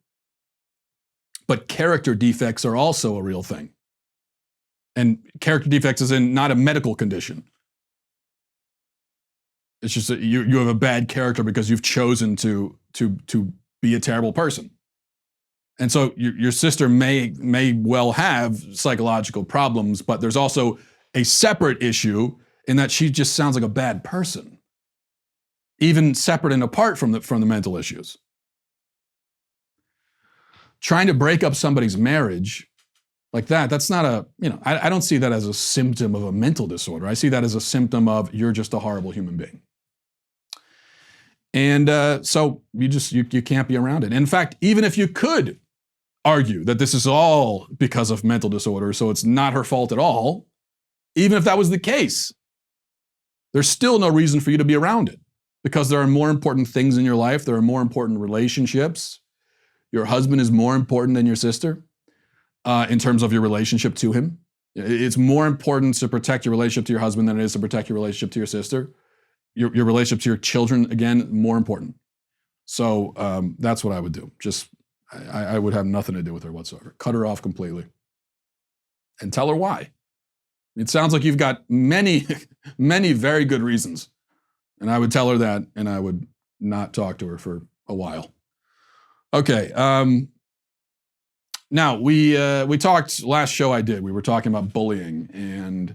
But character defects are also a real thing. And character defects is not a medical condition. It's just that you have a bad character because you've chosen to be a terrible person. And so your sister may well have psychological problems, but there's also a separate issue in that she just sounds like a bad person, even separate and apart from the mental issues. Trying to break up somebody's marriage like that's not I don't see that as a symptom of a mental disorder. I see that as a symptom of you're just a horrible human being. And so you can't be around it. In fact, even if you could argue that this is all because of mental disorder, so it's not her fault at all, even if that was the case, there's still no reason for you to be around it because there are more important things in your life. There are more important relationships. Your husband is more important than your sister in terms of your relationship to him. It's more important to protect your relationship to your husband than it is to protect your relationship to your sister. Your relationship to your children, again, more important. So that's what I would do. I would have nothing to do with her whatsoever. Cut her off completely. And tell her why. It sounds like you've got many, many very good reasons. And I would tell her that, and I would not talk to her for a while. Okay. Now, we talked, last show I did, we were talking about bullying and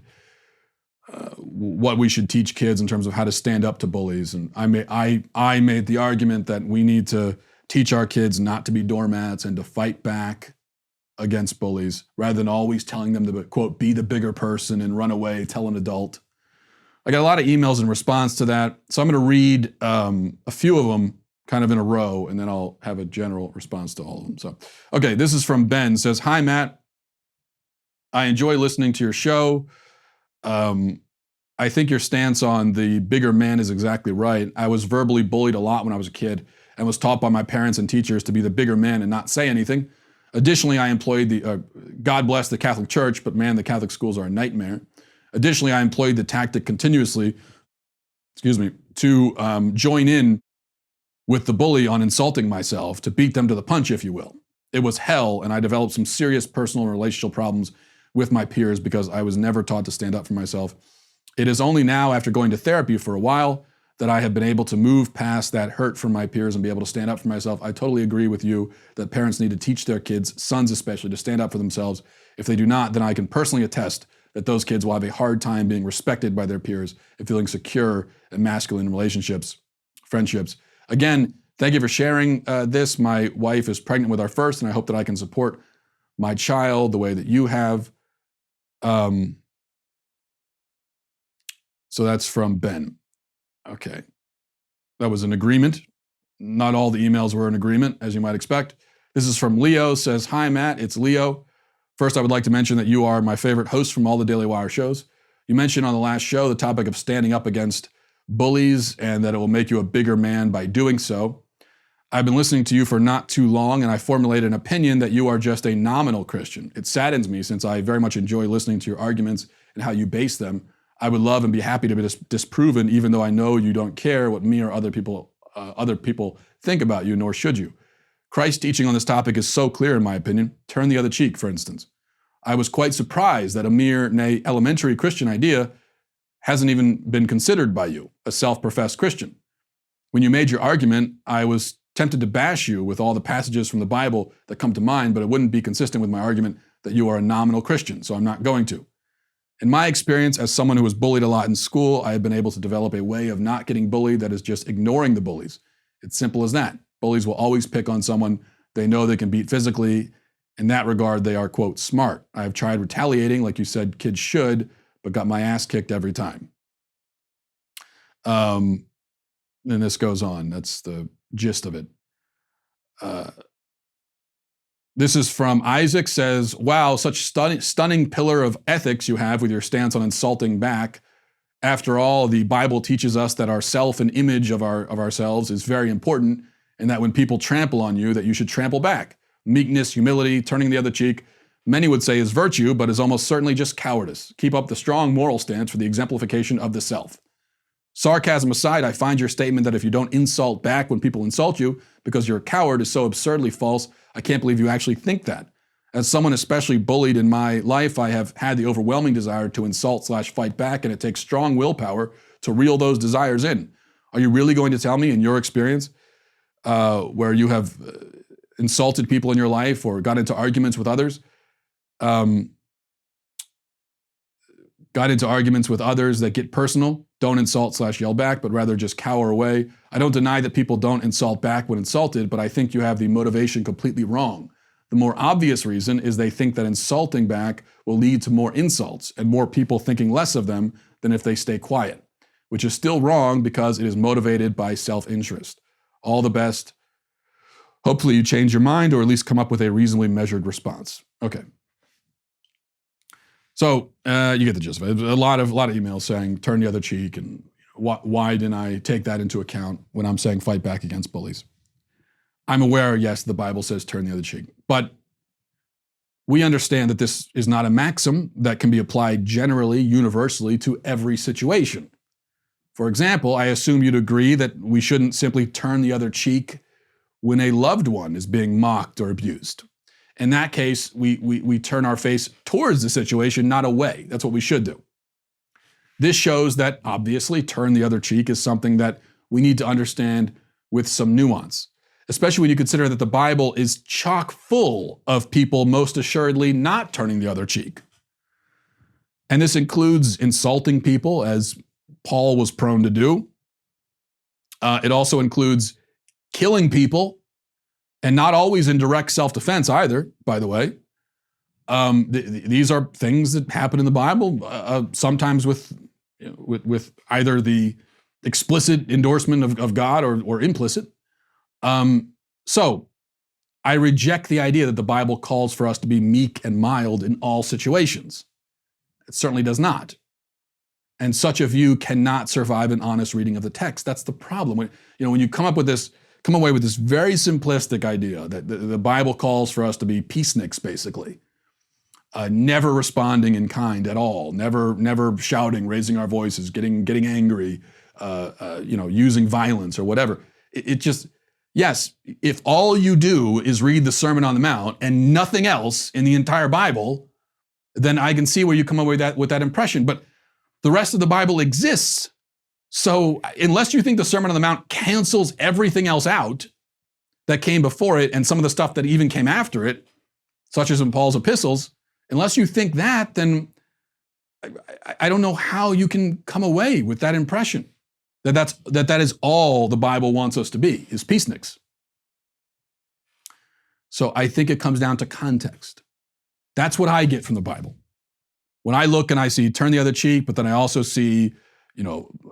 what we should teach kids in terms of how to stand up to bullies. And I made the argument that we need to teach our kids not to be doormats and to fight back against bullies rather than always telling them to, quote, be the bigger person and run away, tell an adult. I got a lot of emails in response to that. So I'm going to read a few of them kind of in a row, and then I'll have a general response to all of them. So, okay, this is from Ben. It says, "Hi, Matt. I enjoy listening to your show. I think your stance on the bigger man is exactly right. I was verbally bullied a lot when I was a kid and was taught by my parents and teachers to be the bigger man and not say anything. Additionally, I employed God bless the Catholic Church, but man, the Catholic schools are a nightmare. Additionally, I employed the tactic continuously, to join in with the bully on insulting myself, to beat them to the punch, if you will. It was hell, and I developed some serious personal and relational problems with my peers because I was never taught to stand up for myself. It is only now, after going to therapy for a while, that I have been able to move past that hurt from my peers and be able to stand up for myself. I totally agree with you that parents need to teach their kids, sons especially, to stand up for themselves. If they do not, then I can personally attest that those kids will have a hard time being respected by their peers and feeling secure in masculine relationships, friendships. Again, thank you for sharing this. My wife is pregnant with our first, and I hope that I can support my child the way that you have. So that's from Ben. Okay. That was an agreement. Not all the emails were in agreement, as you might expect. This is from Leo, says, "Hi, Matt, it's Leo. First, I would like to mention that you are my favorite host from all the Daily Wire shows. You mentioned on the last show the topic of standing up against bullies and that it will make you a bigger man by doing so. I've been listening to you for not too long, and I formulated an opinion that you are just a nominal Christian. It saddens me since I very much enjoy listening to your arguments and how you base them. I would love and be happy to be disproven, even though I know you don't care what me or other people think about you, nor should you. Christ's teaching on this topic is so clear, in my opinion. Turn the other cheek, for instance. I was quite surprised that a mere, nay, elementary Christian idea hasn't even been considered by you, a self-professed Christian. When you made your argument, I was tempted to bash you with all the passages from the Bible that come to mind, but it wouldn't be consistent with my argument that you are a nominal Christian, so I'm not going to. In my experience, as someone who was bullied a lot in school, I have been able to develop a way of not getting bullied that is just ignoring the bullies. It's simple as that. Bullies will always pick on someone they know they can beat physically. In that regard, they are, quote, smart. I have tried retaliating, like you said kids should, but got my ass kicked every time." And this goes on. That's the gist of it. This is from Isaac, says, "Wow, such stunning pillar of ethics you have with your stance on insulting back. After all, the Bible teaches us that our self and image of ourselves is very important, and that when people trample on you, that you should trample back. Meekness, humility, turning the other cheek, many would say is virtue, but is almost certainly just cowardice. Keep up the strong moral stance for the exemplification of the self. Sarcasm aside, I find your statement that if you don't insult back when people insult you because you're a coward is so absurdly false, I can't believe you actually think that. As someone especially bullied in my life, I have had the overwhelming desire to insult/fight back, and it takes strong willpower to reel those desires in. Are you really going to tell me, in your experience, where you have insulted people in your life or got into arguments with others, that get personal, don't insult/yell back, but rather just cower away? I don't deny that people don't insult back when insulted, but I think you have the motivation completely wrong. The more obvious reason is they think that insulting back will lead to more insults and more people thinking less of them than if they stay quiet, which is still wrong because it is motivated by self-interest. All the best. Hopefully you change your mind or at least come up with a reasonably measured response." Okay. So you get the gist of it. A lot of emails saying turn the other cheek, and why didn't I take that into account when I'm saying fight back against bullies? I'm aware, yes, the Bible says turn the other cheek, but we understand that this is not a maxim that can be applied generally, universally to every situation. For example, I assume you'd agree that we shouldn't simply turn the other cheek when a loved one is being mocked or abused. In that case, we turn our face towards the situation, not away. That's what we should do. This shows that, obviously, turn the other cheek is something that we need to understand with some nuance, especially when you consider that the Bible is chock full of people most assuredly not turning the other cheek. And this includes insulting people, as Paul was prone to do. It also includes killing people, and not always in direct self-defense either, by the way. These are things that happen in the Bible, sometimes with either the explicit endorsement of God or implicit. So I reject the idea that the Bible calls for us to be meek and mild in all situations. It certainly does not. And such a view cannot survive an honest reading of the text. That's the problem. When you come away with this very simplistic idea that the Bible calls for us to be peaceniks, basically, never responding in kind at all, never shouting, raising our voices, getting angry, using violence or whatever. Yes, if all you do is read the Sermon on the Mount and nothing else in the entire Bible, then I can see where you come away with that impression. But the rest of the Bible exists. So unless you think the Sermon on the Mount cancels everything else out that came before it and some of the stuff that even came after it, such as in Paul's epistles, unless you think that, then I don't know how you can come away with that impression that is all the Bible wants us to be, is peaceniks. So I think it comes down to context. That's what I get from the Bible. When I look and I see turn the other cheek, but then I also see,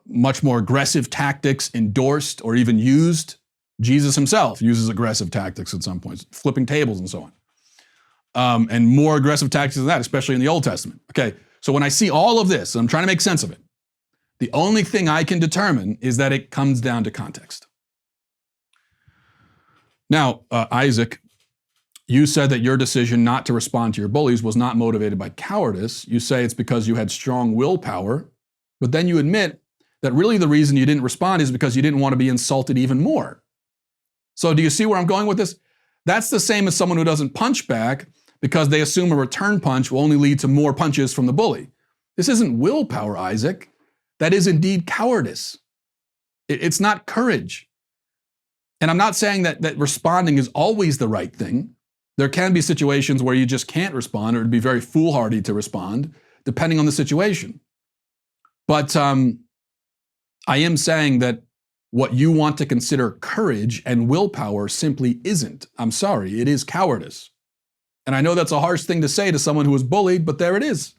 much more aggressive tactics endorsed or even used. Jesus himself uses aggressive tactics at some points, flipping tables and so on. And more aggressive tactics than that, especially in the Old Testament. Okay, so when I see all of this, and I'm trying to make sense of it, the only thing I can determine is that it comes down to context. Now, Isaac, you said that your decision not to respond to your bullies was not motivated by cowardice. You say it's because you had strong willpower, but then you admit that really the reason you didn't respond is because you didn't want to be insulted even more. So do you see where I'm going with this? That's the same as someone who doesn't punch back because they assume a return punch will only lead to more punches from the bully. This isn't willpower, Isaac. That is indeed cowardice. It's not courage. And I'm not saying that responding is always the right thing. There can be situations where you just can't respond, or it'd be very foolhardy to respond, depending on the situation. But I am saying that what you want to consider courage and willpower simply isn't. I'm sorry, it is cowardice. And I know that's a harsh thing to say to someone who was bullied, but there it is.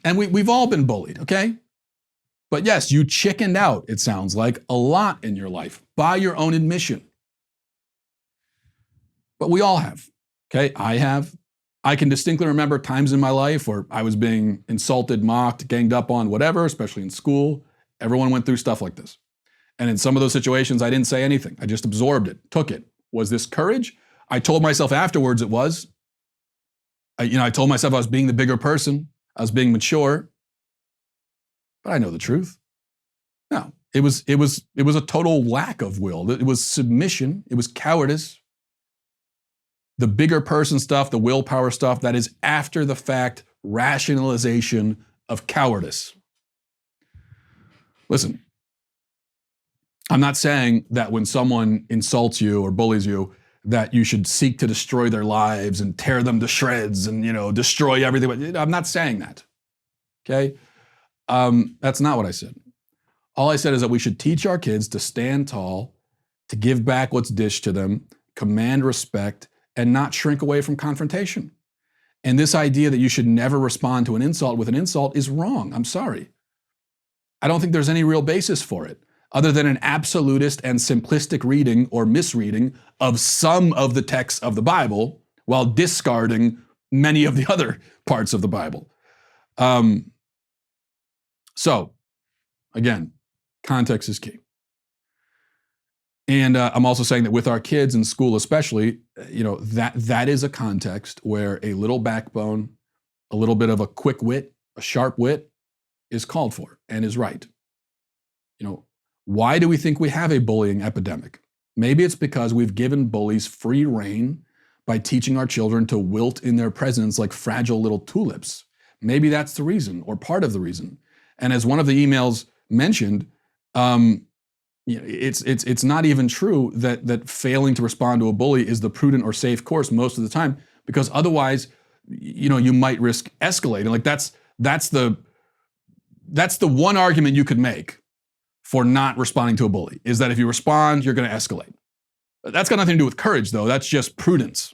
And we've all been bullied, okay? But yes, you chickened out, it sounds like, a lot in your life, by your own admission. But we all have, okay? I have. I can distinctly remember times in my life where I was being insulted, mocked, ganged up on, whatever, especially in school. Everyone went through stuff like this. And in some of those situations, I didn't say anything. I just absorbed it, took it. Was this courage? I told myself afterwards it was. I told myself I was being the bigger person. I was being mature. But I know the truth. No, it was a total lack of will. It was submission. It was cowardice. The bigger person stuff, the willpower stuff, that is after the fact rationalization of cowardice. Listen, I'm not saying that when someone insults you or bullies you, that you should seek to destroy their lives and tear them to shreds and, destroy everything. I'm not saying that, okay? That's not what I said. All I said is that we should teach our kids to stand tall, to give back what's dished to them, command respect, and not shrink away from confrontation. And this idea that you should never respond to an insult with an insult is wrong. I'm sorry. I don't think there's any real basis for it, other than an absolutist and simplistic reading or misreading of some of the texts of the Bible while discarding many of the other parts of the Bible. So, again, context is key. And I'm also saying that with our kids in school especially, that is a context where a little backbone, a little bit of a quick wit, a sharp wit is called for and is right. Why do we think we have a bullying epidemic? Maybe it's because we've given bullies free rein by teaching our children to wilt in their presence like fragile little tulips. Maybe that's the reason, or part of the reason. And as one of the emails mentioned, it's not even true that failing to respond to a bully is the prudent or safe course most of the time, because otherwise, you might risk escalating. Like that's the one argument you could make for not responding to a bully, is that if you respond, you're going to escalate. That's got nothing to do with courage, though. That's just prudence.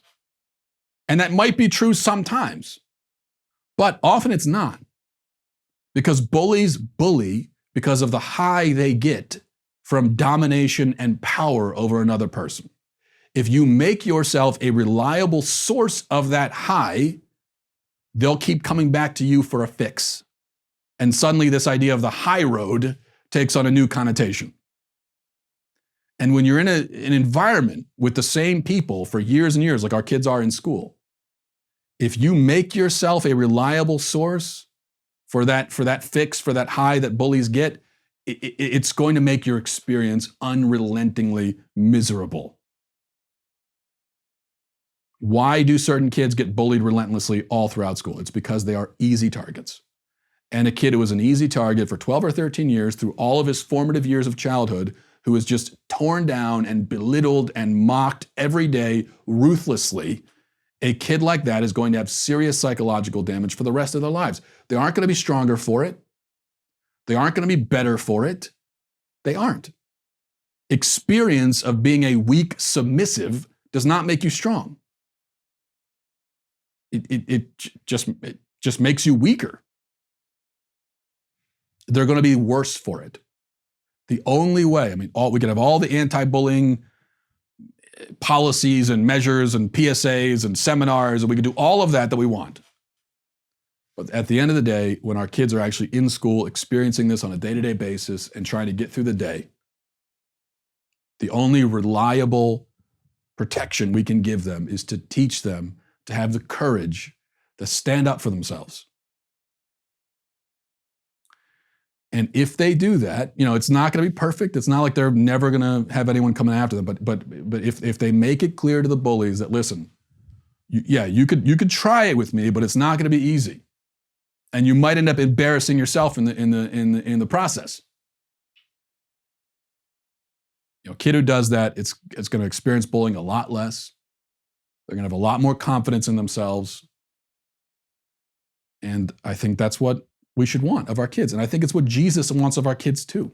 And that might be true sometimes, but often it's not. Because bullies bully because of the high they get from domination and power over another person. If you make yourself a reliable source of that high, they'll keep coming back to you for a fix. And suddenly this idea of the high road takes on a new connotation. And when you're in an environment with the same people for years and years, like our kids are in school, if you make yourself a reliable source for that fix, for that high that bullies get, it's going to make your experience unrelentingly miserable. Why do certain kids get bullied relentlessly all throughout school? It's because they are easy targets. And a kid who was an easy target for 12 or 13 years through all of his formative years of childhood, who is just torn down and belittled and mocked every day ruthlessly, a kid like that is going to have serious psychological damage for the rest of their lives. They aren't going to be stronger for it. They aren't going to be better for it. They aren't. Experience of being a weak submissive does not make you strong. it just makes you weaker. They're going to be worse for it. The only way, we can have all the anti-bullying policies and measures and PSAs and seminars, and we can do all of that we want. But at the end of the day, when our kids are actually in school experiencing this on a day-to-day basis and trying to get through the day, the only reliable protection we can give them is to teach them to have the courage to stand up for themselves. And if they do that, it's not going to be perfect. It's not like they're never going to have anyone coming after them. But if they make it clear to the bullies that, listen, you could try it with me, but it's not going to be easy, and you might end up embarrassing yourself in the process. A kid who does that, it's going to experience bullying a lot less. They're going to have a lot more confidence in themselves, and I think that's what we should want of our kids. And I think it's what Jesus wants of our kids too.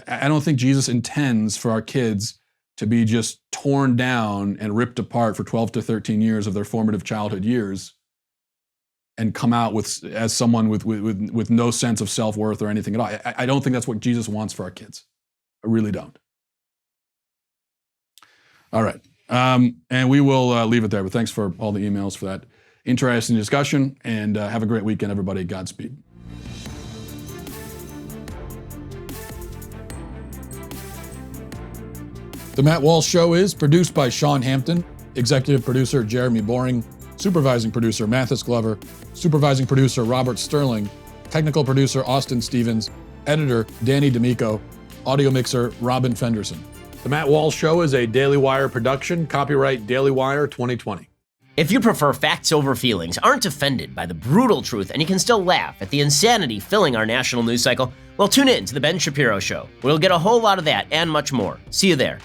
I don't think Jesus intends for our kids to be just torn down and ripped apart for 12 to 13 years of their formative childhood years and come out as someone with no sense of self-worth or anything at all. I don't think that's what Jesus wants for our kids. I really don't. All right. And we will leave it there, but thanks for all the emails for that interesting discussion, and have a great weekend, everybody. Godspeed. The Matt Walsh Show is produced by Sean Hampton, executive producer Jeremy Boring, supervising producer Mathis Glover, supervising producer Robert Sterling, technical producer Austin Stevens, editor Danny D'Amico, audio mixer Robin Fenderson. The Matt Walsh Show is a Daily Wire production, copyright Daily Wire 2020. If you prefer facts over feelings, aren't offended by the brutal truth, and you can still laugh at the insanity filling our national news cycle, well, tune in to The Ben Shapiro Show. We'll get a whole lot of that and much more. See you there.